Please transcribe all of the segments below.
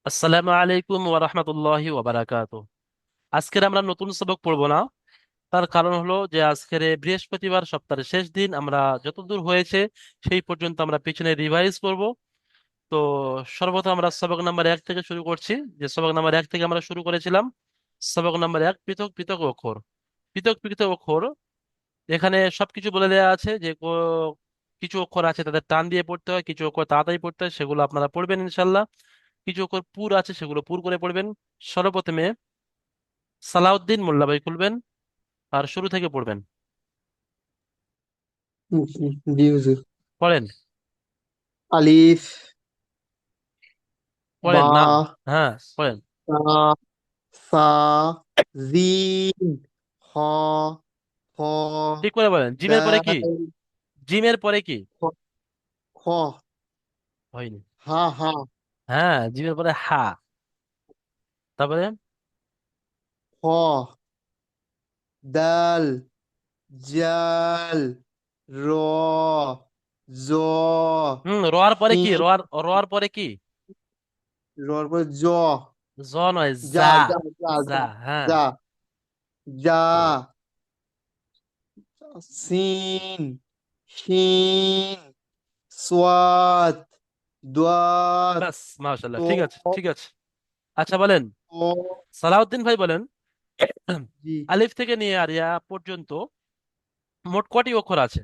আসসালামু আলাইকুম ওয়া রাহমাতুল্লাহি ওয়া বারাকাতুহু। আজকের আমরা নতুন সবক পড়বো না। তার কারণ হলো যে আজকের বৃহস্পতিবার, সপ্তাহের শেষ দিন। আমরা যতদূর হয়েছে সেই পর্যন্ত আমরা পিছনে রিভাইজ করব। তো সর্বপ্রথম আমরা সবক নাম্বার 1 থেকে শুরু করছি। যে সবক নাম্বার 1 থেকে আমরা শুরু করেছিলাম। সবক নাম্বার 1, পৃথক পৃথক অক্ষর। পৃথক পৃথক অক্ষর, এখানে সবকিছু বলে দেওয়া আছে যে কিছু অক্ষর আছে তাদের টান দিয়ে পড়তে হয়, কিছু অক্ষর তাড়াতাড়ি পড়তে হয়, সেগুলো আপনারা পড়বেন ইনশাল্লাহ। কিছু অক্ষর পুর আছে, সেগুলো পুর করে পড়বেন। সর্বপ্রথমে সালাউদ্দিন মোল্লা ভাই খুলবেন আর শুরু থেকে পড়বেন। জি জি হুজুর। পড়েন, আলিফ, পড়েন বা, নাম। হ্যাঁ, পড়েন। তা, সা, জিম, হ, হ, ঠিক করে বলেন। জিমের পরে কি? দাল, জিমের পরে কি? খ, খ, হয়নি। হা হা, হ্যাঁ, জিমের পরে হা। তারপরে হ, দাল, জাল, র, জ, রোয়ার পরে কি? সিন, রোয়ার পরে কি? রর পরে জ, জ নয়, যা যা। যা যা যা, যা হ্যাঁ। যা, যা, সিন, শিন, সোয়াত, দোয়াত, বাস, মাশাআল্লাহ, তো, ঠিক আছে, ঠিক আছে। আচ্ছা বলেন, ও, সালাউদ্দিন ভাই বলেন। জি, আলিফ থেকে নিয়ে আর ইয়া পর্যন্ত মোট কটি অক্ষর আছে?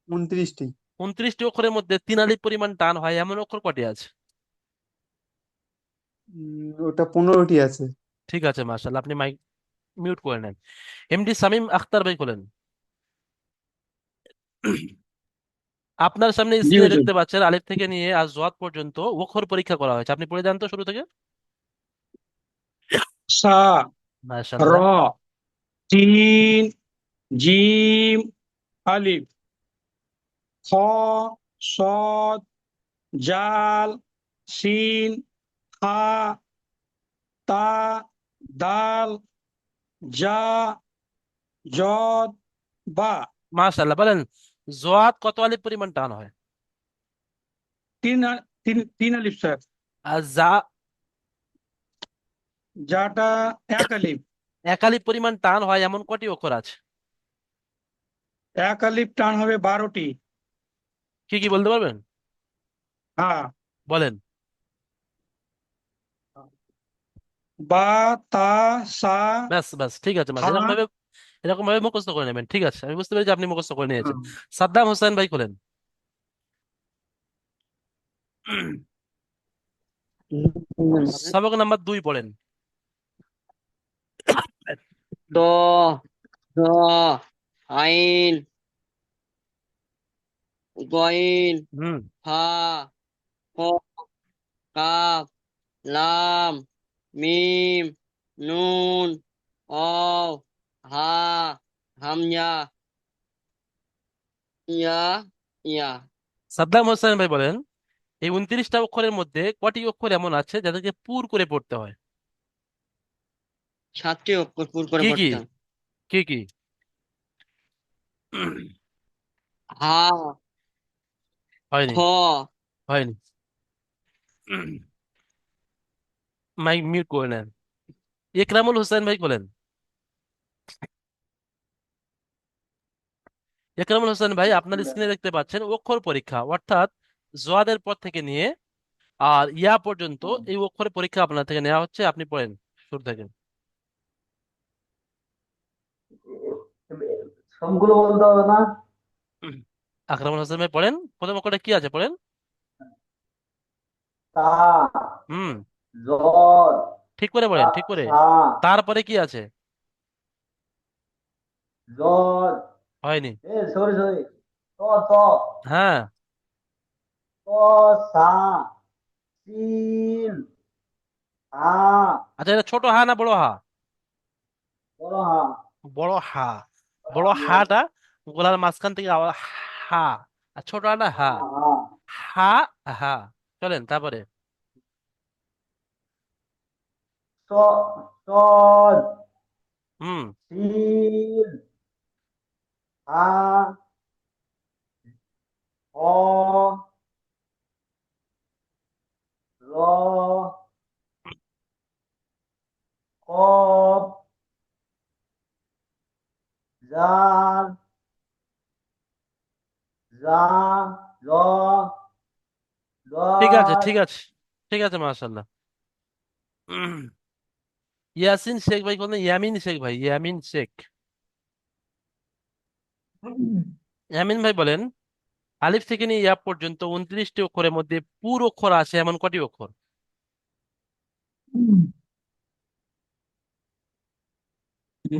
29টি। 29টি অক্ষরের মধ্যে তিন আলিফ পরিমাণ টান হয় এমন অক্ষর কটি আছে? ওটা 15টি আছে। ঠিক আছে, মাশাআল্লাহ, আপনি মাইক মিউট করে নেন। এমডি সামিম আখতার ভাই বলেন। আপনার সামনে জি স্ক্রিনে হুজুর। দেখতে পাচ্ছেন আলিফ থেকে নিয়ে আজ জোয়াদ পর্যন্ত অক্ষর পরীক্ষা করা হয়েছে। আপনি পড়ে যান তো শুরু থেকে। সা, র, মাশাআল্লাহ। তিন, জিম, আলিফ, খ, সদ, জাল, সিন, হা, তা, দাল, জা, জদ, বা। মাশাআল্লাহ, বলেন জোয়াদ কত আলিফ পরিমাণ টান হয়? তিন আলিফ স্যার। আর যা? যাটা এক আলিফ। এক আলিফ পরিমাণ টান হয় এমন কটি অক্ষর আছে? এক আলিফ টান হবে 12টি। কি কি বলতে পারবেন? হ্যাঁ। বলেন। বা, তা, সা, ব্যাস ব্যাস, ঠিক আছে, মাস হা। এরকম ভাবে মুখস্থ করে নেবেন। ঠিক আছে, আমি বুঝতে পেরেছি আপনি মুখস্থ করে নিয়েছেন। হুম। সাদ্দাম হোসেন ভাই খোলেন। সবক নাম্বার 2 পড়েন। দ দ আইন গইন হুম। হা খ কাফ লাম মিম নুন অ হা হামজা ইয়া ইয়া। সাদ্দাম হোসেন ভাই বলেন, এই 29টা অক্ষরের মধ্যে কটি অক্ষর এমন আছে যাদেরকে পুর করে পড়তে হয়? 7টি অক্ষর পুর করে কি কি? পড়তাম। কি কি? হা হয়নি, খ হয়নি। মাইক মিউট করে নেন। ইকরামুল হোসেন ভাই বলেন। ইকরামুল হোসেন ভাই, আপনার স্ক্রিনে দেখতে পাচ্ছেন অক্ষর পরীক্ষা, অর্থাৎ জোয়াদের পর থেকে নিয়ে আর ইয়া পর্যন্ত এই অক্ষরের পরীক্ষা আপনার থেকে নেওয়া হচ্ছে। আপনি পড়েন শুরু থেকে। সবগুলো বলতে হবে না? আকরামুল হোসেন ভাই পড়েন, প্রথম অক্ষরটা কি আছে পড়েন। তা, হুম। জ্বর, ঠিক করে পড়েন, ঠিক করে। সা, তারপরে কি আছে? জ্বর, হয়নি। সরি সরি, ত, ত, হ্যাঁ। ত, সা, সিন, হা, আচ্ছা, এটা ছোট হা না বড় হা? বড় হা, বড় হা। বড় হাটা গলার মাঝখান থেকে আবার হা। আর ছোট হাটা হা। হা, হা, হা। হা। চলেন তারপরে। স, সদ, হুম। সিন, হা, হ, র, কফ জার জা ল ঠিক আছে, দল ঠিক আছে, ঠিক আছে, মাশাল্লাহ। ইয়াসিন শেখ ভাই বলেন, ইয়ামিন শেখ ভাই, ইয়ামিন শেখ। ইয়ামিন ভাই বলেন, আলিফ থেকে নিয়ে ইয়া পর্যন্ত 29টি অক্ষরের মধ্যে পুরো অক্ষর আছে এমন কটি অক্ষর?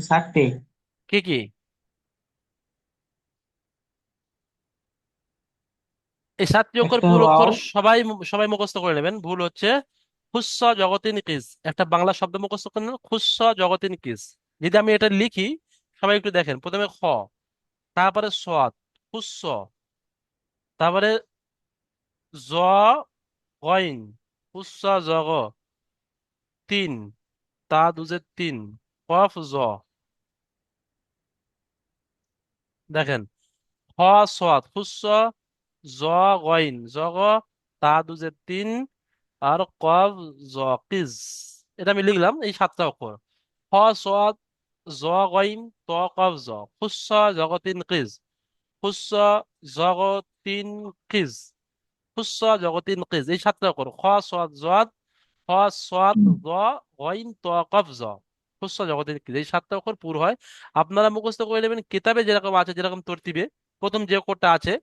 ষাটটি। কি কি? এই 7টি অক্ষর একটা পুরো অক্ষর ওয়াও। সবাই সবাই মুখস্থ করে নেবেন। ভুল হচ্ছে। খুস্স জগতিন কিস, একটা বাংলা শব্দ মুখস্থ করে নেন, খুস্স জগতিন কিস। যদি আমি এটা লিখি, সবাই একটু দেখেন, প্রথমে খ, তারপরে সদ, খুস্স, তারপরে জ, গইন, খুস্স জগ, তিন, তা দুজে তিন, কফ জ। দেখেন, খ, সদ, খুস্স, জ, গইন, জগ, তা দুজে তিন, আর কফ জ, কিজ। এটা আমি লিখলাম, এই 7টা অক্ষর। খ, সদ, জ, গইন, ত, কফ জ, খুস্স জগতিন কিজ, খুস্স জগতিন কিজ, খুস্স জগতিন কিজ, এই 7টা অক্ষর। খ, সদ, জদ, খ, সদ, জ, গইন, ত, কফ জ, খুস্স জগতিন কিজ, এই 7টা অক্ষর পুরো হয়। আপনারা মুখস্থ করে নেবেন, কিতাবে যেরকম আছে, যেরকম তরতিবে প্রথম যে অক্ষরটা আছে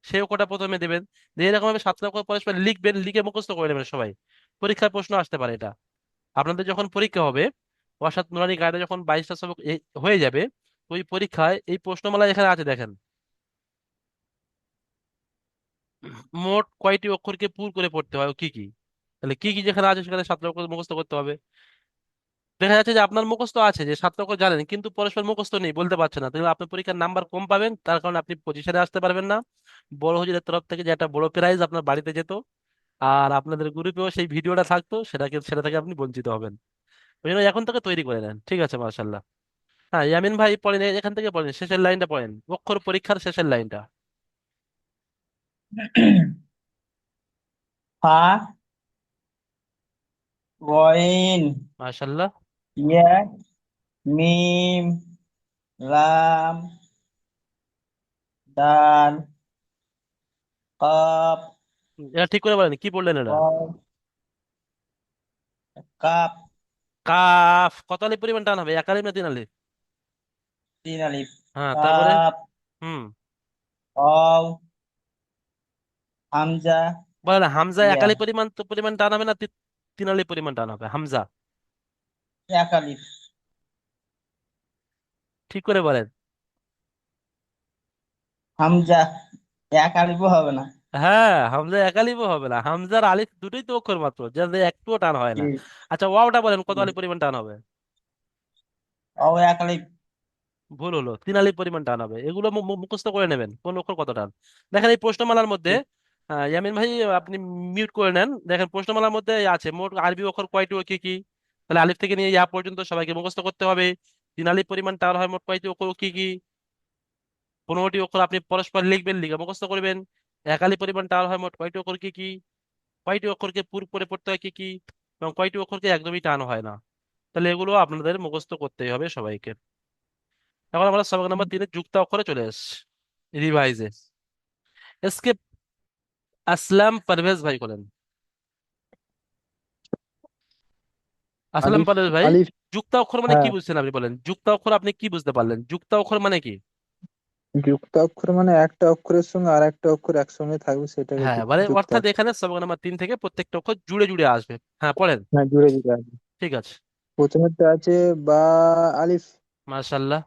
সেই অক্ষরটা প্রথমে দেবেন, দিয়ে এরকম ভাবে 7টা অক্ষর পরস্পর লিখবেন, লিখে মুখস্থ করে নেবেন সবাই। পরীক্ষায় প্রশ্ন আসতে পারে এটা। আপনাদের যখন পরীক্ষা হবে, ওয়াসাদ নুরানি গাইডে যখন 22টা সবক হয়ে যাবে, ওই পরীক্ষায় এই প্রশ্নমালা এখানে আছে দেখেন, মোট কয়টি অক্ষরকে পুর করে পড়তে হয় ও কি কি। তাহলে কি কি যেখানে আছে সেখানে 7টা অক্ষর মুখস্থ করতে হবে। দেখা যাচ্ছে যে আপনার মুখস্থ আছে, যে 7টা অক্ষর জানেন, কিন্তু পরস্পর মুখস্থ নেই, বলতে পারছেন না, তাহলে আপনি পরীক্ষার নাম্বার কম পাবেন, তার কারণে আপনি পজিশনে আসতে পারবেন না। বড় হুজুরের তরফ থেকে যে একটা বড় প্রাইজ আপনার বাড়িতে যেত, আর আপনাদের গ্রুপেও সেই ভিডিওটা থাকতো, সেটা থেকে আপনি বঞ্চিত হবেন। ওই জন্য এখন থেকে তৈরি করে নেন, ঠিক আছে, মার্শাল্লাহ। হ্যাঁ, ইয়ামিন ভাই পড়েন, এখান থেকে পড়েন, শেষের লাইনটা পড়েন, অক্ষর পরীক্ষার শেষের লাইনটা। ফা, গইন, মার্শাল্লাহ। ইয়া, মিম, লাম, দাল, কাপ, এটা ঠিক করে বলেন, কি বললেন এটা? ওয়াও, কাপ, কাফ, কত আলিফ পরিমাণ টান হবে, এক আলিফ না 3 আলিফ? তিন আলিফ। হ্যাঁ, তারপরে? কাপ, হুম। ওয়াও, হামজা, বলেন, হামজা এক ইয়া, আলিফ পরিমাণ টান হবে না 3 আলিফ পরিমাণ টান হবে হামজা? এক আলিফ। ঠিক করে বলেন। হামজা এক আলিফও হবে না। হ্যাঁ, হামজা এক আলিফও হবে না, হামজার আলিফ দুটোই তো অক্ষর মাত্র, যাতে একটুও টান হয় জি, না। আচ্ছা, ওয়াওটা বলেন, কত জি। আলিফ পরিমাণ টান হবে? ও এক আলিফ। ভুল হলো, 3 আলিফ পরিমাণ টান হবে। এগুলো মুখস্থ করে নেবেন, কোন অক্ষর কত টান। দেখেন এই প্রশ্নমালার মধ্যে, ইয়ামিন ভাই আপনি মিউট করে নেন, দেখেন প্রশ্নমালার মধ্যে আছে মোট আরবি অক্ষর কয়টি ও কি কি। তাহলে আলিফ থেকে নিয়ে ইয়া পর্যন্ত সবাইকে মুখস্থ করতে হবে। 3 আলিফ পরিমাণ টান হয় মোট কয়টি অক্ষর ও কি কি। 15টি অক্ষর আপনি পরস্পর লিখবেন, লিখে মুখস্থ করবেন। 1 আলিফ পরিমাণ টান হয় মোট কয়টি অক্ষর কি কি, কয়টি অক্ষরকে পুর করে পড়তে হয় কি কি, এবং কয়টি অক্ষরকে একদমই টান হয় না। তাহলে এগুলো আপনাদের মুখস্থ করতেই হবে সবাইকে। এখন আমরা সবক নাম্বার 3 যুক্ত অক্ষরে চলে এসেছি, রিভাইজে। এসকে আসলাম পারভেজ ভাই বলেন। আসলাম আলিফ। পারভেজ ভাই, আলিফ। যুক্ত অক্ষর মানে কি হ্যাঁ, বুঝছেন আপনি বলেন, যুক্ত অক্ষর আপনি কি বুঝতে পারলেন, যুক্ত অক্ষর মানে কি? যুক্ত অক্ষর মানে একটা অক্ষরের সঙ্গে আর একটা অক্ষর একসঙ্গে থাকবে, সেটাকে হ্যাঁ, মানে যুক্ত অর্থাৎ অক্ষর। এখানে সবক নাম্বার 3 থেকে প্রত্যেকটা অক্ষর জুড়ে জুড়ে আসবে। হ্যাঁ, পড়েন। হ্যাঁ, জুড়ে জুড়ে আছে। ঠিক আছে। প্রথমেরটা আছে বা আলিফ, মাশাল্লাহ।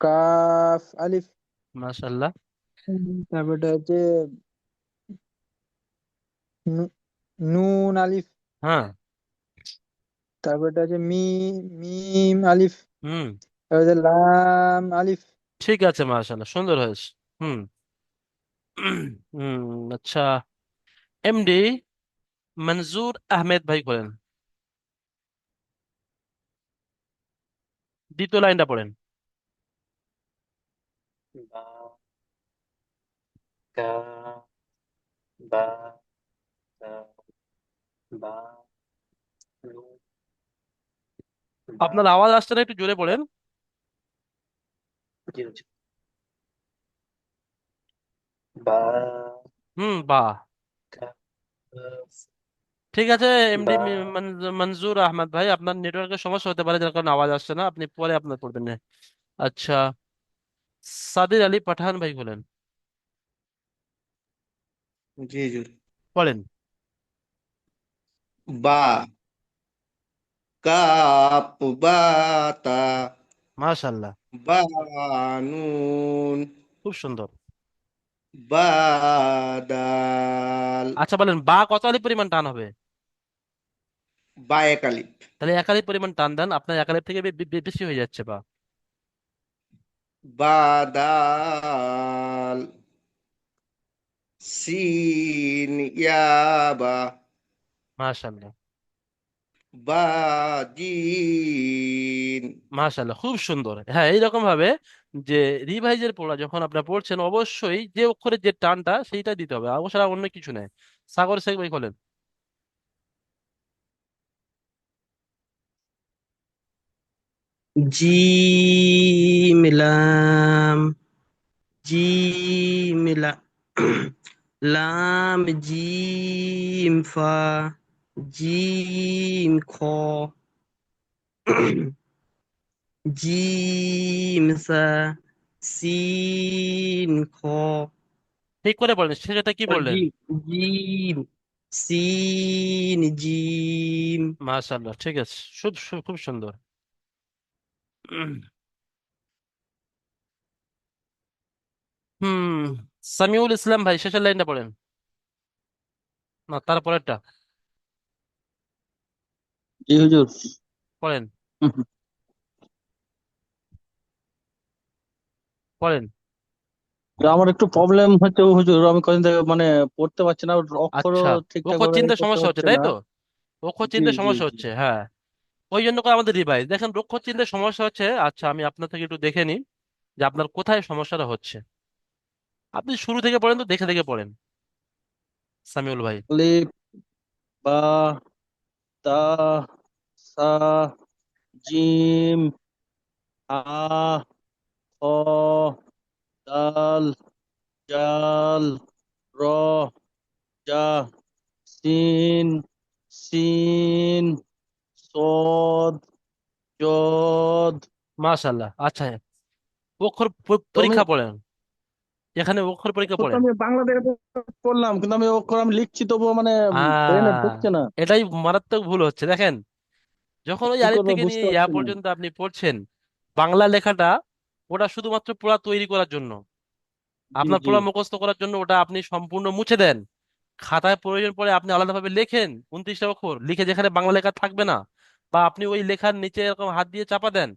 কাফ আলিফ। মাশাল্লাহ। তারপরটা আছে নুন আলিফ। হ্যাঁ। তারপরটা আছে মিম আলিফ। হুম। তারপর আছে লাম আলিফ। ঠিক আছে, মাশাল্লাহ, সুন্দর হয়েছে। হুম। হুম। আচ্ছা, এমডি মনজুর আহমেদ ভাই বলেন, দ্বিতীয় লাইনটা পড়েন। বা, কা, বা, তা, আপনার আওয়াজ আসছে না, একটু জোরে পড়েন। বা। ঠিক আছে এমডি মনজুর আহমদ ভাই, আপনার নেটওয়ার্কের সমস্যা হতে পারে যার কারণে আওয়াজ আসছে না, আপনি পরে আপনার পড়বেন না। আচ্ছা, সাদির আলী পাঠান ভাই বলেন। জি জি। পড়েন। বা, কাপ, বাতা, মাশাআল্লাহ, বানুন, খুব সুন্দর। বাদাল, আচ্ছা বলেন, বা কত আলি পরিমাণ টান হবে? বা একালিপ, তাহলে এক আলি পরিমাণ টান দেন, আপনার এক আলির থেকে বেশি হয়ে যাচ্ছে বা। বাদাল, সিন, ইয়াবা, মাশাআল্লাহ, বাজিন। মাশাআল্লাহ, খুব সুন্দর। হ্যাঁ, এইরকম ভাবে যে রিভাইজের পড়া যখন আপনার পড়ছেন, অবশ্যই যে অক্ষরের যে টানটা সেইটা দিতে হবে, অবশ্যই আর অন্য কিছু নেই। সাগর শেখ ভাই বলেন। জিম লাম জিম লা লাম জিম ফা জিম খ জিম সা সিন খ ঠিক করে বলেন, সেটা কি বললেন? জিম জিম সিন জিম। মাশাআল্লাহ, ঠিক আছে, খুব সুন্দর। হুম, সামিউল ইসলাম ভাই শেষের লাইনটা পড়েন, না তারপরেরটা জি হুজুর। পড়েন, পড়েন। আমার একটু প্রবলেম হচ্ছে হুজুর, আমি কদিন থেকে মানে পড়তে পারছি না, অক্ষরও আচ্ছা, ঠিকঠাক অক্ষর ভাবে চিনতে করতে সমস্যা হচ্ছে হচ্ছে তাই না। তো? অক্ষর জি চিনতে জি সমস্যা জি। হচ্ছে, হ্যাঁ। ওই জন্য করে আমাদের রিভাইজ দেখেন, অক্ষর চিনতে সমস্যা হচ্ছে। আচ্ছা, আমি আপনার থেকে একটু দেখে নিই যে আপনার কোথায় সমস্যাটা হচ্ছে। আপনি শুরু থেকে পড়েন তো, দেখে দেখে পড়েন সামিউল ভাই। আলিফ, বা, তা, সা, জিম, হা, খ, দাল, জাল, র, জা, সিন, সিন, সদ, জদ। মাশাআল্লাহ। আচ্ছা, অক্ষর তো আমি পরীক্ষা পড়েন, এখানে অক্ষর পরীক্ষা অক্ষর তো পড়েন। আমি বাংলা থেকে পড়লাম, কিন্তু আমি অক্ষর আমি লিখছি তবুও মানে ব্রেনে আহ ঢুকছে না। এটাই মারাত্মক ভুল হচ্ছে, দেখেন। যখন ওই কি আলিফ করবো থেকে নিয়ে বুঝতে ইয়া পারছি না। পর্যন্ত আপনি পড়ছেন, বাংলা লেখাটা ওটা শুধুমাত্র পড়া তৈরি করার জন্য, জি আপনার জি পড়া মুখস্থ করার জন্য ওটা আপনি সম্পূর্ণ মুছে দেন। খাতায় প্রয়োজন পড়ে আপনি আলাদাভাবে লেখেন 29টা অক্ষর লিখে, যেখানে বাংলা লেখা থাকবে না, বা আপনি ওই লেখার নিচে এরকম হাত দিয়ে চাপা দেন,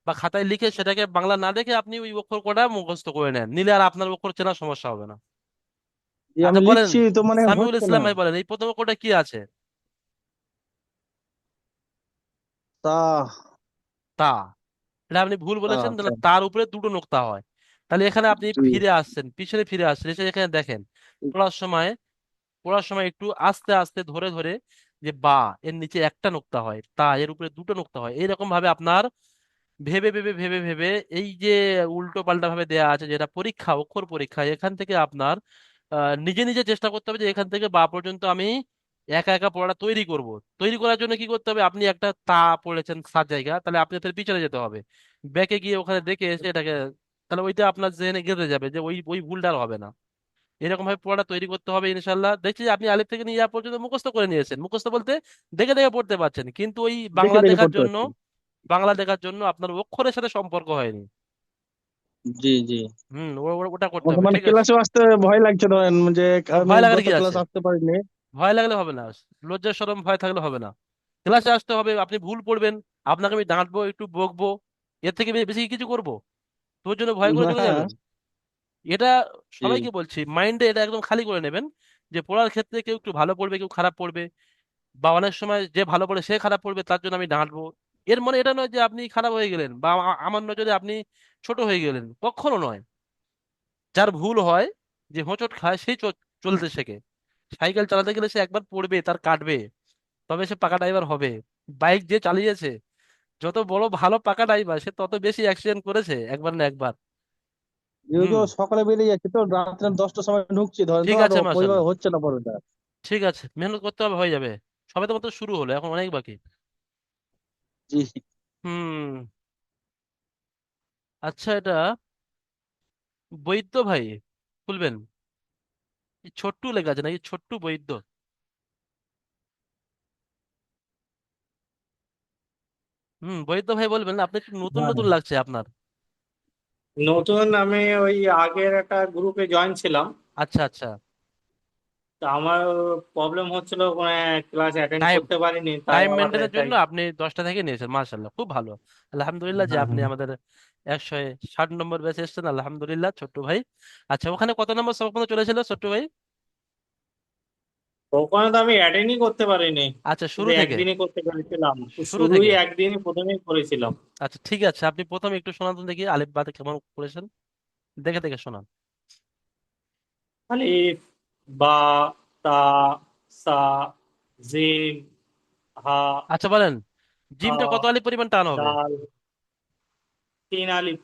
বা খাতায় লিখে সেটাকে বাংলা না দেখে আপনি ওই অক্ষর কটা মুখস্থ করে নেন, নিলে আর আপনার অক্ষর চেনার সমস্যা হবে না। জি, আচ্ছা আমি বলেন, লিখছি তো মানে সামিউল হচ্ছে না। ইসলাম ভাই বলেন, এই প্রথম অক্ষরটা কি আছে? তা, তা। এটা আপনি ভুল তা, বলেছেন, তা। তাহলে তার উপরে দুটো নোক্তা হয়। তাহলে এখানে আপনি জি ফিরে আসছেন, পিছনে ফিরে আসছেন, এসে এখানে দেখেন পড়ার সময়, একটু আস্তে আস্তে ধরে ধরে, যে বা এর নিচে একটা নোক্তা হয়, তা এর উপরে দুটো নোক্তা হয়, এইরকম ভাবে আপনার ভেবে ভেবে ভেবে ভেবে, এই যে উল্টো পাল্টা ভাবে দেয়া আছে যেটা পরীক্ষা, অক্ষর পরীক্ষা, এখান থেকে আপনার নিজে নিজে চেষ্টা করতে হবে যে এখান থেকে বা পর্যন্ত আমি একা একা পড়াটা তৈরি করব। তৈরি করার জন্য কি করতে হবে, আপনি একটা তা পড়েছেন সাত জায়গা, তাহলে আপনি তার পিছনে যেতে হবে, ব্যাকে গিয়ে ওখানে দেখে এসে এটাকে, তাহলে ওইটা আপনার জেনে গেঁথে যাবে যে ওই ওই ভুলটা আর হবে না। এরকম ভাবে পড়াটা তৈরি করতে হবে ইনশাল্লাহ। দেখছি যে আপনি আলিফ থেকে নিয়ে ইয়া পর্যন্ত মুখস্থ করে নিয়েছেন, মুখস্থ বলতে দেখে দেখে পড়তে পারছেন, কিন্তু ওই দেখে বাংলা দেখে লেখার পড়তে জন্য, পারছি। আপনার অক্ষরের সাথে সম্পর্ক হয়নি। জি জি। ওটা করতে আমাকে হবে, মানে ঠিক আছে। ক্লাসেও আসতে ভয় লাগছে, ধরেন যে আমি ভয় লাগার গত কি ক্লাস আছে? আসতে পারিনি। ভয় লাগলে হবে না, লজ্জা শরম ভয় থাকলে হবে না। ক্লাসে আসতে হবে, আপনি ভুল পড়বেন, আপনাকে আমি ডাঁটবো, একটু বকবো, এর থেকে বেশি কি কিছু করবো? তোর জন্য ভয় করে চলে হ্যাঁ। যাবেন? এটা জি সবাইকে বলছি, মাইন্ডে এটা একদম খালি করে নেবেন, যে পড়ার ক্ষেত্রে কেউ একটু ভালো পড়বে, কেউ খারাপ পড়বে, বা অনেক সময় যে ভালো পড়ে সে খারাপ পড়বে, তার জন্য আমি ডাঁটবো। এর মানে এটা নয় যে আপনি খারাপ হয়ে গেলেন, বা আমার নজরে আপনি ছোট হয়ে গেলেন, কখনো নয়। যার ভুল হয়, যে হোঁচট খায়, সেই চলতে শেখে, সাইকেল চালাতে গেলে সে একবার পড়বে, তার কাটবে, তবে সে পাকা ড্রাইভার হবে। বাইক যে চালিয়েছে, যত বড় ভালো পাকা ড্রাইভার, সে তত বেশি অ্যাক্সিডেন্ট করেছে একবার না একবার। যেহেতু হুম। সকালে বেরিয়ে যাচ্ছি তো রাত্রে 10টার সময় ঢুকছি ধরেন, তো ঠিক আর আছে, ওইভাবে মাশাল্লাহ। হচ্ছে না পরোটা। ঠিক আছে, মেহনত করতে হবে, হয়ে যাবে। সবে তো মাত্র শুরু হলো, এখন অনেক বাকি। জি। হুম। আচ্ছা, এটা বৈদ্য ভাই খুলবেন? এই ছোট্টু লেখা আছে নাকি, ছোট্টু বৈদ্য? বৈদ্য ভাই বলবেন, আপনি একটু নতুন হ্যাঁ, নতুন লাগছে আপনার। নতুন আমি ওই আগের একটা গ্রুপে জয়েন ছিলাম। আচ্ছা আচ্ছা। তা আমার প্রবলেম হচ্ছিল, ওখানে ক্লাস অ্যাটেন্ড টাইম করতে পারিনি, তাই টাইম আবার মেনটেনের তাই। জন্য আপনি 10টা থেকে নিয়েছেন, মার্শাল্লাহ, খুব ভালো। আলহামদুলিল্লাহ যে হ্যাঁ, আপনি হ্যাঁ। আমাদের 160 নম্বর ব্যাচে এসেছেন, আলহামদুলিল্লাহ ছোট্টু ভাই। আচ্ছা, ওখানে কত নম্বর সবক পর্যন্ত চলেছিল ছোট্টু ভাই? ওখানে তো আমি অ্যাটেন্ডই করতে পারিনি। আচ্ছা, শুরু যে থেকে। একদিনই করতে পেরেছিলাম, শুরু শুরুই থেকে। একদিনই প্রথমেই করেছিলাম। আচ্ছা, ঠিক আছে, আপনি প্রথমে একটু শোনান তো দেখি, আলিফ বাতে কেমন করেছেন, দেখে দেখে শোনান। আলিফ, বা, তা, সা, জিম, হা, আচ্ছা বলেন, হা, জিমটা কত আলিফ পরিমাণ টান হবে? দাল, তিন আলিফ।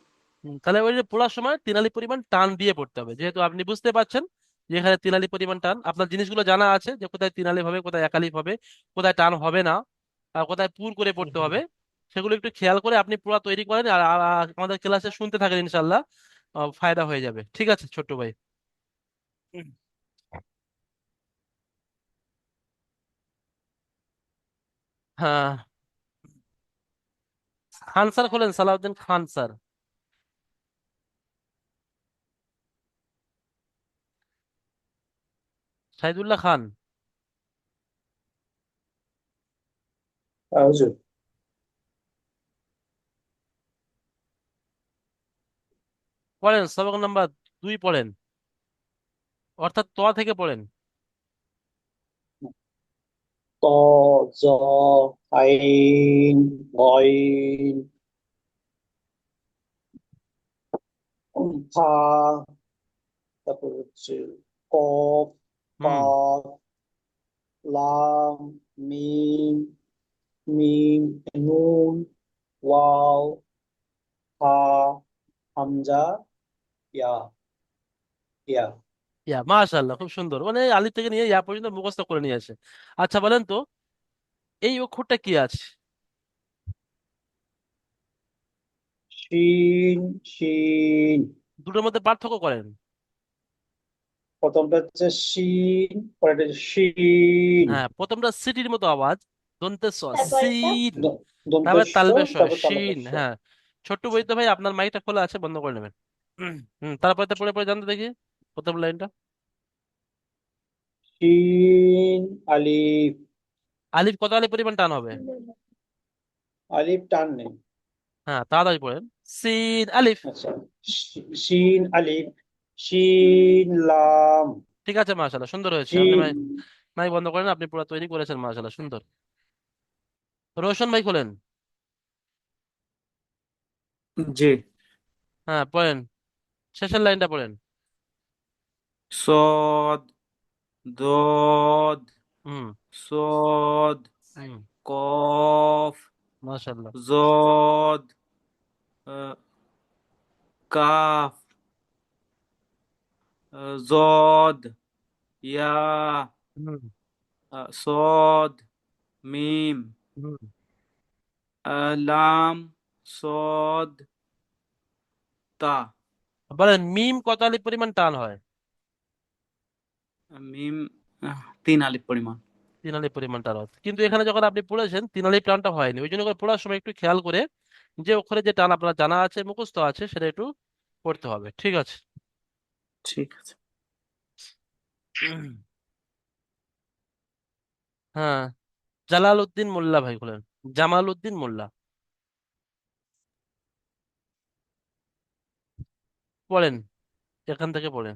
তাহলে ওই যে পড়ার সময় 3 আলিফ পরিমাণ টান দিয়ে পড়তে হবে, যেহেতু আপনি বুঝতে পারছেন যে এখানে 3 আলিফ পরিমাণ টান। আপনার জিনিসগুলো জানা আছে যে কোথায় 3 আলিফ হবে, কোথায় 1 আলিফ হবে, কোথায় টান হবে না, আর কোথায় পুর করে পড়তে হবে। সেগুলো একটু খেয়াল করে আপনি পুরো তৈরি করেন, আর আর আমাদের ক্লাসে শুনতে থাকেন, ইনশাল্লাহ ফায়দা হয়ে যাবে। ঠিক আছে ছোট্ট ভাই। হুম। হ্যাঁ, খান স্যার খোলেন, সালাউদ্দিন খান স্যার। শাহিদুল্লাহ খান। হুজুর। পড়েন সবক নাম্বার 2 পড়েন, অর্থাৎ থেকে পড়েন। ত, জ, আইন, গইন, ফা, তারপর হচ্ছে কফ, হুম। কফ, লাম, মিম, মিম, নুন, ওয়াও, হা, হামজা, ইয়া, ইয়া। ইয়া, মাশাআল্লাহ, খুব সুন্দর, মানে আলিফ থেকে নিয়ে ইয়া পর্যন্ত মুখস্থ করে নিয়েছে। আচ্ছা বলেন তো, এই অক্ষরটা কি আছে? শিন, শিন। দুটোর মধ্যে পার্থক্য করেন। প্রথমটা হচ্ছে শিন, পরেরটা হচ্ছে শিন। হ্যাঁ, প্রথমটা সিটির মতো আওয়াজ, দন্তে স, সিন। তারপরে দন্তস্ব, তালবে শ, তারপর শিন। তালব্য শ। হ্যাঁ। ছোট্ট বইতে ভাই, আপনার মাইকটা খোলা আছে, বন্ধ করে নেবেন। তারপরে তো পড়ে পড়ে জানতে দেখি প্রথম লাইনটা। শিন, আলিফ। আলিফ কত আলিফ পরিমাণ টান হবে? আলিফ টান নেই। হ্যাঁ, তাড়াতাড়ি পড়েন। সিন আলিফ। আচ্ছা, শিন, আলিফ, শিন, লাম, ঠিক আছে, মাশাআল্লাহ, সুন্দর হয়েছে। আপনি শিন। মাইক বন্ধ করেন, আপনি পুরো তৈরি করেছেন, মাশাআল্লাহ, সুন্দর। রোশন ভাই খোলেন। জি। হ্যাঁ, পড়েন, শেষের লাইনটা পড়েন। صاد، ضاد، হুম। صاد، হুম। قاف، মাশাআল্লাহ। ضاد، কাফ, ضاد، ইয়া, হুম। صاد، মিম, হুম। লাম, صاد، তা। বলেন, মিম কত আলিফ পরিমাণ টান হয়? মিম 3 আলিফ পরিমাণ। 3 আলিফ পরিমাণ টান হয়, কিন্তু এখানে যখন আপনি পড়েছেন 3 আলিফ টানটা হয়নি, ওই জন্য করে পড়ার সময় একটু খেয়াল করে যে অক্ষরে যে টান আপনার জানা আছে, মুখস্থ আছে, সেটা একটু পড়তে হবে। ঠিক আছে। ঠিক আছে। উম, হ্যাঁ, জালাল উদ্দিন মোল্লা ভাই বলেন। জামাল উদ্দিন মোল্লা। পড়েন, এখান থেকে পড়েন,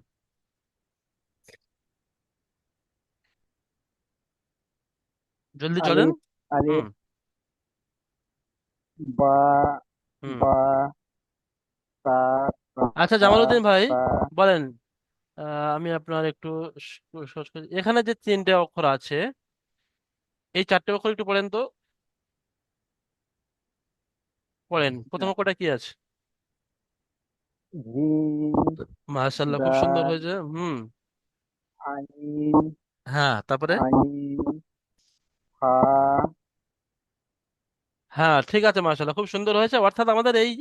জলদি চলেন। আলিফ, হুম। আলিফ, বা, হুম। বা, তা, তা, আচ্ছা তা, জামাল উদ্দিন ভাই, তা। বলেন, আমি আপনার একটু সহজ এখানে যে তিনটে অক্ষর আছে, এই চারটে অক্ষর একটু পড়েন তো। পড়েন, প্রথম অক্ষরটা কি আছে? জিম, মাশাআল্লাহ, খুব সুন্দর দাল, হয়েছে। হুম। আইন, হ্যাঁ, তারপরে? আইন, ফা। হ্যাঁ, ঠিক আছে, মাশাআল্লাহ, খুব সুন্দর হয়েছে। অর্থাৎ আমাদের এই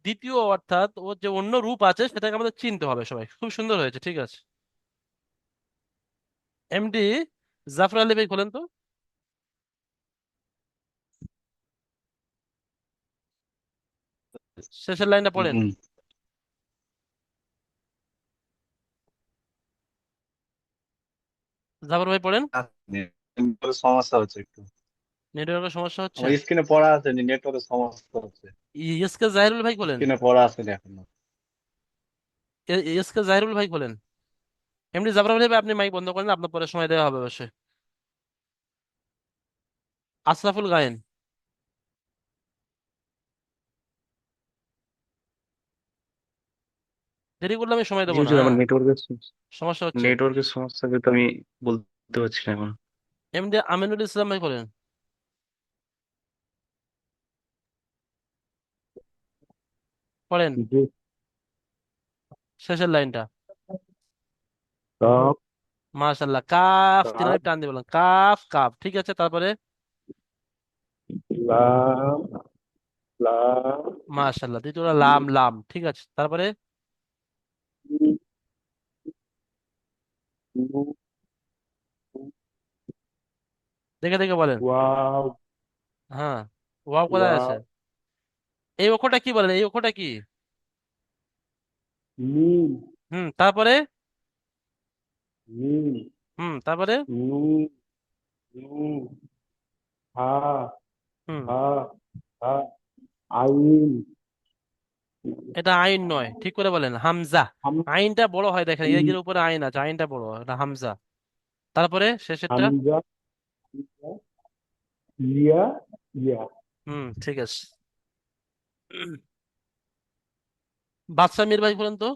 দ্বিতীয়, অর্থাৎ ওর যে অন্য রূপ আছে সেটাকে আমাদের চিনতে হবে সবাই। খুব সুন্দর হয়েছে, ঠিক আছে। এমডি জাফর আলী ভাই, খোলেন তো শেষের লাইনটা পড়েন। হুম। জাফর ভাই পড়েন। নেটওয়ার্কের সমস্যা হচ্ছে একটু। নেটওয়ার্কের সমস্যা হচ্ছে। আমার স্ক্রিনে পড়া আছে, নেটওয়ার্কের সমস্যা হচ্ছে। এসকে জাহিরুল ভাই খোলেন। স্ক্রিনে পড়া আসেনি এখনো। এসকে জাহিরুল ভাই খোলেন। এমডি জাফর আলী ভাই, আপনি মাইক বন্ধ করেন, আপনার পরে সময় দেওয়া হবে অবশ্যই। আশরাফুল গায়েন। দেরি করলে আমি সময় জি দেবো না, হুজুর, আমার হ্যাঁ। সমস্যা হচ্ছে। নেটওয়ার্কের সমস্যা, কিন্তু আমি বলতে পারছি না এখন। এমডি আমিনুল ইসলাম ভাই খোলেন। পড়েন জি। শেষের লাইনটা। কাপ, মাশাল্লাহ, কাফ, তিন কাপ, আলিফ টান দিয়ে বলেন, কাফ কাফ, ঠিক আছে। তারপরে? লাম, লাম, মাশাল্লাহ, দ্বিতীয়টা লাম লাম, ঠিক আছে। তারপরে? মিম, নুন, দেখে দেখে বলেন। ওয়াও, হ্যাঁ, ওয়াও কোথায় আছে? ওয়াও, এই অক্ষরটা কি বলেন, এই অক্ষরটা কি? মিম, হুম, তারপরে? মিম, হুম, তারপরে? নুন, নুন, হা, হুম। হা, হা, আইন, এটা আইন নয়, ঠিক করে বলেন, হামজা। হাম, আইনটা বড় হয়, দেখেন এর উপরে আইন আছে, আইনটা বড়, এটা হামজা। তারপরে শেষেরটা? হামজা, ইয়া, ইয়া। হুম, ঠিক আছে। বাদশা মির ভাই বলেন তো।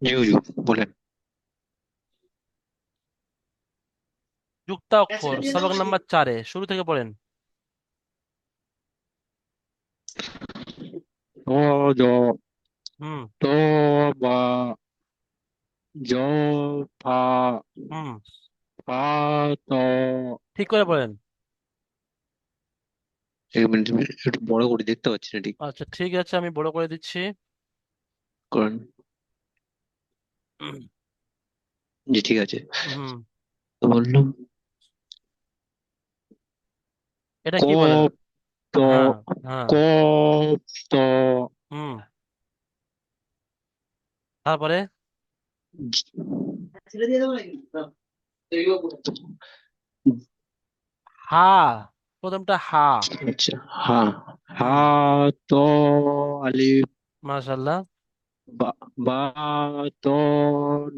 জি হুজুর, বলেন। যুক্তা অক্ষর, সবক নাম্বার 4-এ, শুরু থেকে পড়েন। ত, জ, হুম। ত, বা, জ, ফা, হুম, ফা, ত। ঠিক করে পড়েন। এক মিনিট, আমি একটু বড় করে দেখতে পাচ্ছি না ঠিক। আচ্ছা, ঠিক আছে, আমি বড় করে দিচ্ছি। করেন। জি, ঠিক আছে। হুম। তো বললাম, এটা কি বলেন? কপ, ত, হ্যাঁ। হ্যাঁ। কপ, ত, হুম, তারপরে? হা, প্রথমটা হা। আচ্ছা, হ্যাঁ, হা, হুম, ত, আলিফ, মাশাল্লাহ। বা, বা, ত,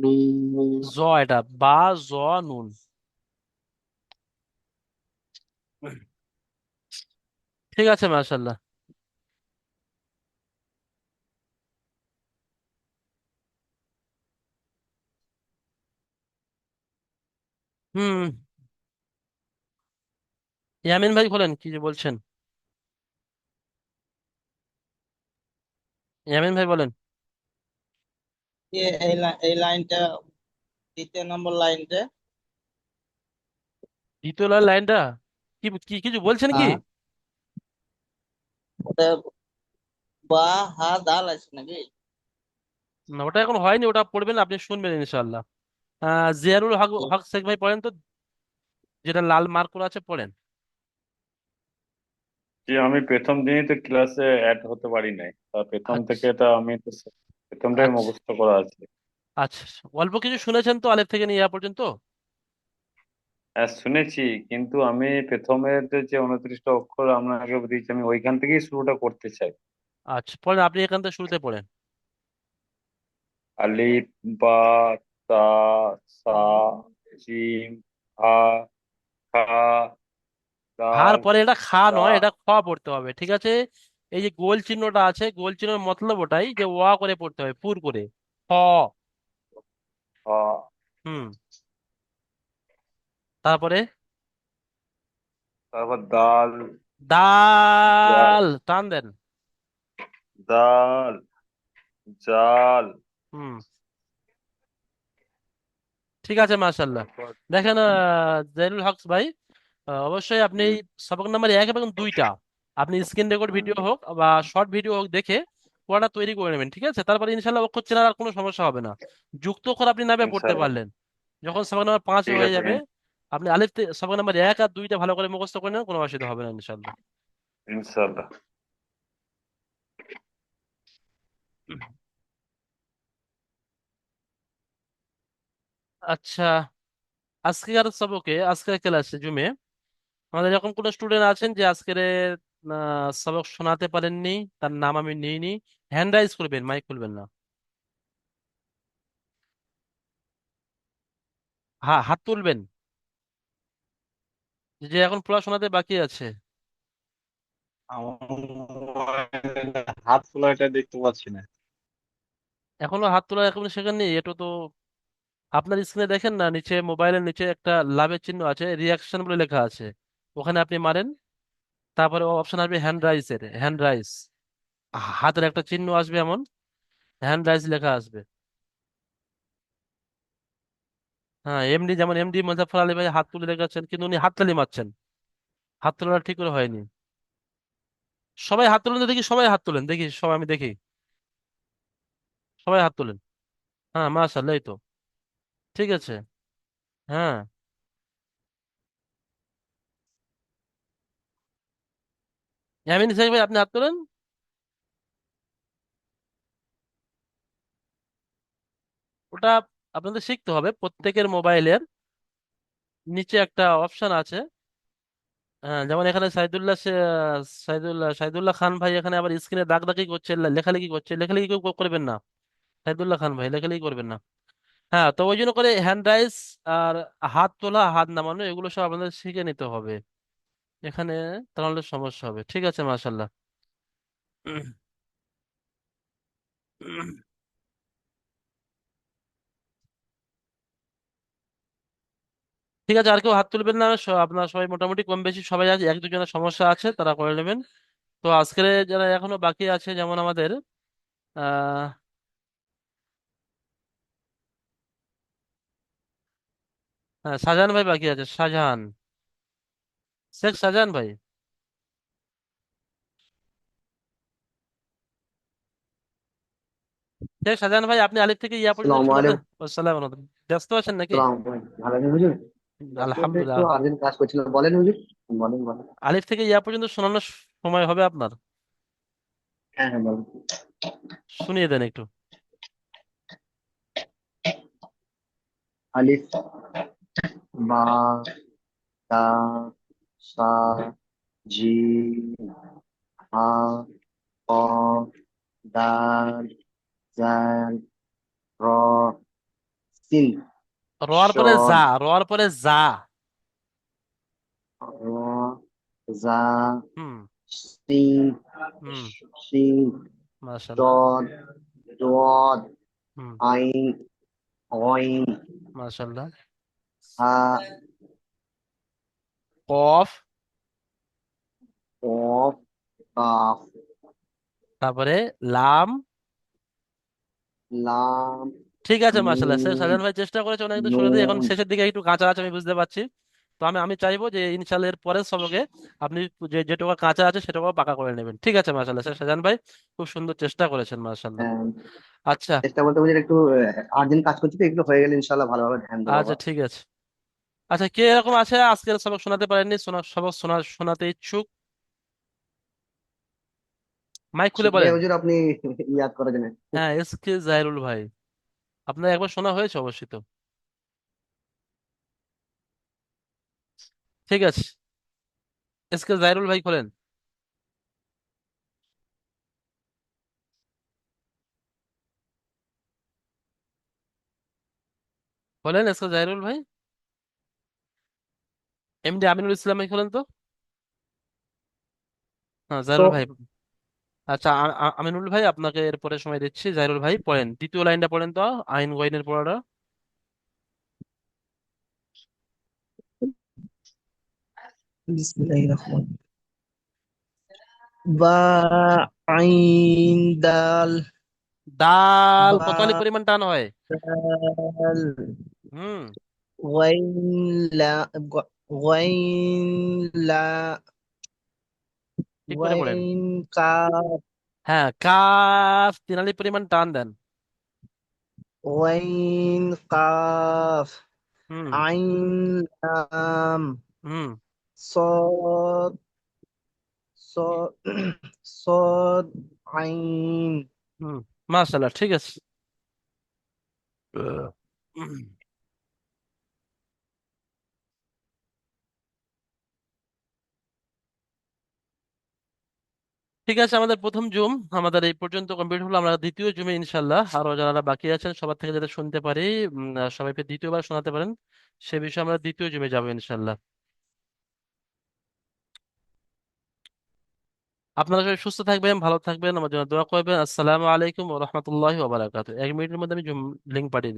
নুন। জ, এটা বা, জ, নুন। ঠিক আছে, মাশাল্লাহ। হুম। ইয়ামিন ভাই বলেন, কি যে বলছেন। ইয়ামিন ভাই বলেন। এই লাইনটা, দ্বিতীয় নম্বর লাইনটা। দ্বিতীয় লাইনটা কি কি কিছু বলছেন কি? হ্যাঁ, ওটা বা, হা, দাল আছে নাকি? না, ওটা এখন হয়নি, ওটা পড়বেন, আপনি শুনবেন ইনশাল্লাহ। জিয়ারুল হক, হক শেখ ভাই পড়েন তো, যেটা লাল মার্ক করা আছে, পড়েন। যে আমি প্রথম দিনই তো ক্লাসে অ্যাড হতে পারি নাই, তা প্রথম আচ্ছা। থেকে তো আমি তো প্রথমটাই আচ্ছা। মুখস্থ করা আছে। আচ্ছা, অল্প কিছু শুনেছেন তো আলেফ থেকে নিয়ে ইয়া পর্যন্ত? হ্যাঁ, শুনেছি, কিন্তু আমি প্রথমের যে 29টা অক্ষর আপনাকে দিয়েছি, আমি ওইখান থেকেই শুরুটা করতে চাই। আচ্ছা, পড়েন, আপনি এখান থেকে শুরুতে পড়েন। আলিফ, বা, তা, সা, জিম, হা, খা, হার দাল, পরে এটা খা নয়, রাহ। এটা খ পড়তে হবে, ঠিক আছে। এই যে গোল চিহ্নটা আছে, গোল চিহ্নের মতলব ওটাই যে ওয়া করে পড়তে হবে, পুর করে। হ। হ। হুম। তারপরে তারপর দাল। জাল। দাল, টান দেন। দাল। জাল। হুম। ঠিক আছে, মাশাল্লাহ। তারপর দেখেন জাইনুল হক ভাই, অবশ্যই আপনি হুম, সবক নাম্বার 1 এবং 2টা আপনি স্ক্রিন রেকর্ড হুম, ভিডিও হোক বা শর্ট ভিডিও হোক দেখে পড়াটা তৈরি করে নেবেন, ঠিক আছে? তারপরে ইনশাল্লাহ অক্ষর চেনার আর কোনো সমস্যা হবে না। যুক্ত অক্ষর আপনি নামে পড়তে ইনশাল্লাহ। পারলেন। যখন সবক নাম্বার 5 ঠিক হয়ে আছে, যাবে, আপনি সবক নাম্বার 1 আর 2টা ভালো করে মুখস্থ করে নেন, কোনো অসুবিধা হবে না ইনশাল্লাহ। ইনশাল্লাহ। আচ্ছা, আজকের সবকে, আজকের ক্লাসে জুমে আমাদের এরকম কোনো স্টুডেন্ট আছেন যে আজকের সবক শোনাতে পারেননি? তার নাম আমি নিইনি। হ্যান্ড রাইজ করবেন, মাইক খুলবেন না। হ্যাঁ, হাত তুলবেন যে এখন পড়াশোনাতে বাকি আছে। আমার হাত তোলাটা দেখতে পাচ্ছি না। এখনো হাত তোলা এখন শেখেননি? এটা তো আপনার স্ক্রিনে দেখেন না, নিচে মোবাইলের নিচে একটা লাভের চিহ্ন আছে, রিয়াকশন বলে লেখা আছে, ওখানে আপনি মারেন। তারপরে অপশন আসবে হ্যান্ড রাইজের, হ্যান্ড রাইজ, হাতের একটা চিহ্ন আসবে এমন, হ্যান্ড রাইজ লেখা আসবে। হ্যাঁ, এমডি, যেমন এমডি মুজাফফর আলী ভাই হাত তুলে রেখেছেন, কিন্তু উনি হাততালি মারছেন, হাত তোলাটা ঠিক করে হয়নি। সবাই হাত তুলেন তো দেখি, সবাই হাত তুলেন দেখি, সবাই আমি দেখি, সবাই হাত তুলেন। হ্যাঁ, মাশাআল্লাহ, এই তো ঠিক আছে। হ্যাঁ, ইয়ামিন ইসহাক ভাই আপনি হাত তোলেন। ওটা আপনাদের শিখতে হবে, প্রত্যেকের মোবাইলের নিচে একটা অপশন আছে। হ্যাঁ, যেমন এখানে সাইদুল্লাহ খান ভাই এখানে আবার স্ক্রিনে দাগ দাগি করছে, লেখালেখি করছে, লেখালেখি কেউ করবেন না। সাইদুল্লাহ খান ভাই লেখালেখি করবেন না। হ্যাঁ, তো ওই জন্য করে হ্যান্ড রাইজ আর হাত তোলা, হাত নামানো, এগুলো সব আপনাদের শিখে নিতে হবে এখানে, তাহলে সমস্যা হবে। ঠিক আছে, মাশাল্লাহ। ঠিক আছে, আর কেউ হাত তুলবেন না। আপনার সবাই মোটামুটি কম বেশি সবাই আছে, এক দুজনের সমস্যা আছে তারা করে নেবেন। তো আজকের যারা এখনো বাকি আছে, যেমন আমাদের আহ হ্যাঁ, শাহজাহান ভাই বাকি আছে, শাহজাহান, শেখ শাহজাহান ভাই। শেখ শাহজাহান ভাই, আপনি আলিফ থেকে ইয়া পর্যন্ত আসসালামু শোনাতে। আলাইকুম। আসসালাম আলাইকুম। ব্যস্ত আছেন নাকি? সালাম ভালো আছেন হুজুর? ব্যস্ত বলতে একটু আলহামদুলিল্লাহ। আর্জেন্ট কাজ করছিলাম, বলেন হুজুর। বলেন বলেন। আলিফ থেকে ইয়া পর্যন্ত শোনানোর সময় হবে আপনার? হ্যাঁ হ্যাঁ বলেন। শুনিয়ে দেন একটু। আলিফ, বা, তা, সা, জিম, হা, ক, দাল, জাল, র, সিন, রোয়ার পরে যা, সদ, রোয়ার পরে যা। র, জা, হুম। সিন, হুম। সিন, মাশাল্লাহ। দদ, দোয়াদ, হুম। আইন, অইন, মাশাল্লাহ। হা, কফ। কফ, কাফ, তারপরে লাম। লাম, ঠিক আছে, মাশাল্লাহ, শেখ মিম, শাহজাহান ভাই চেষ্টা করেছে অনেক একটু শুনে দিয়ে, এখন নুন। শেষের দিকে একটু কাঁচা আছে আমি বুঝতে পারছি। তো আমি চাইবো যে ইনশাল্লাহ এর পরের সবকে আপনি যেটুকু কাঁচা আছে সেটুকু পাকা করে নেবেন। ঠিক আছে, মাশাল্লাহ, শেখ শাহজাহান ভাই খুব সুন্দর চেষ্টা করেছেন, মাশাল্লাহ। আহ, আচ্ছা। চেষ্টা বলতে বুঝি একটু আর্জেন্ট কাজ করছি তো, এগুলো হয়ে গেলে ইনশাল্লাহ ভালোভাবে ধ্যান দেবো আচ্ছা, আবার। ঠিক আছে। আচ্ছা, কে এরকম আছে আজকের সবক শোনাতে পারেননি, সবক শোনাতে ইচ্ছুক? মাইক খুলে শুক্রিয়া বলেন। হুজুর, আপনি ইয়াদ করার জন্য। হ্যাঁ, এসকে জাহিরুল ভাই, আপনার একবার শোনা হয়েছে অবশ্যই তো। ঠিক আছে, এসকে জাহিরুল ভাই খোলেন। খোলেন এসকে জাহিরুল ভাই। এমডি আমিনুল ইসলাম ভাই খোলেন তো। হ্যাঁ, তো জাহিরুল ভাই। আচ্ছা, আমিনুল ভাই আপনাকে এরপরে সময় দিচ্ছি। জাহিরুল ভাই পড়েন, দ্বিতীয় লাইনটা পড়েন তো, আইন ওয়াইনের পড়াটা। বিসমিল্লাহির রহমান বা আইন দাল দাল বা কত আলি পরিমাণ টান হয়? দাল হুম। ওয়াইন লা ওয়াইন লা ঠিক করে পড়েন। ওয়াইন কাফ হ্যাঁ, কাফ 3 আলি পরিমাণ টান দেন। ওয়াইন কাফ হুম। আইন লাম হুম। صاد صاد صاد عين হুম। মাশাআল্লাহ, ঠিক আছে। উম, ঠিক আছে, আমাদের প্রথম জুম আমাদের এই পর্যন্ত কমপ্লিট হলো। আমরা দ্বিতীয় জুমে ইনশাল্লাহ আরো যারা বাকি আছেন সবার থেকে যাতে শুনতে পারি, সবাইকে দ্বিতীয়বার শোনাতে পারেন, সে বিষয়ে আমরা দ্বিতীয় জুমে যাবো ইনশাল্লাহ। আপনারা সবাই সুস্থ থাকবেন, ভালো থাকবেন, আমার জন্য দোয়া করবেন। আসসালামু আলাইকুম ওয়া রাহমাতুল্লাহি ওয়া বারাকাতুহু। 1 মিনিটের মধ্যে আমি জুম লিংক পাঠিয়ে দিচ্ছি।